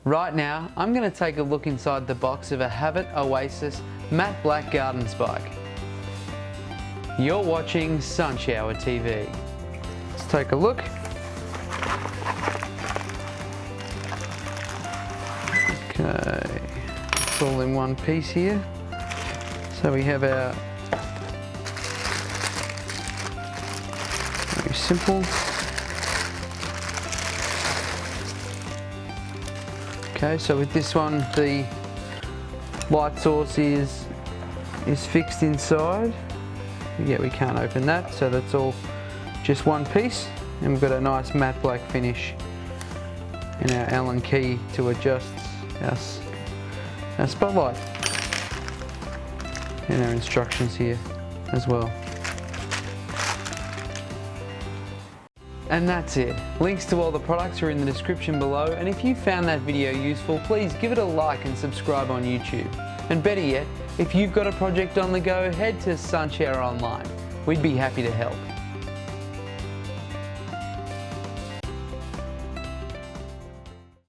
Right now, I'm going to take a look inside the box of a Havit Oasis matte black garden spike. You're watching Sunshower TV. Let's take a look. Okay, it's all in one piece here. So we have our very simple. Okay, so with this one, the light source is fixed inside. Yeah, we can't open that, so that's all just one piece. And we've got a nice matte black finish and our Allen key to adjust our spotlight. And our instructions here as well. And that's it. Links to all the products are in the description below, and if you found that video useful, please give it a like and subscribe on YouTube. And better yet, if you've got a project on the go, head to Sunshower Online. We'd be happy to help.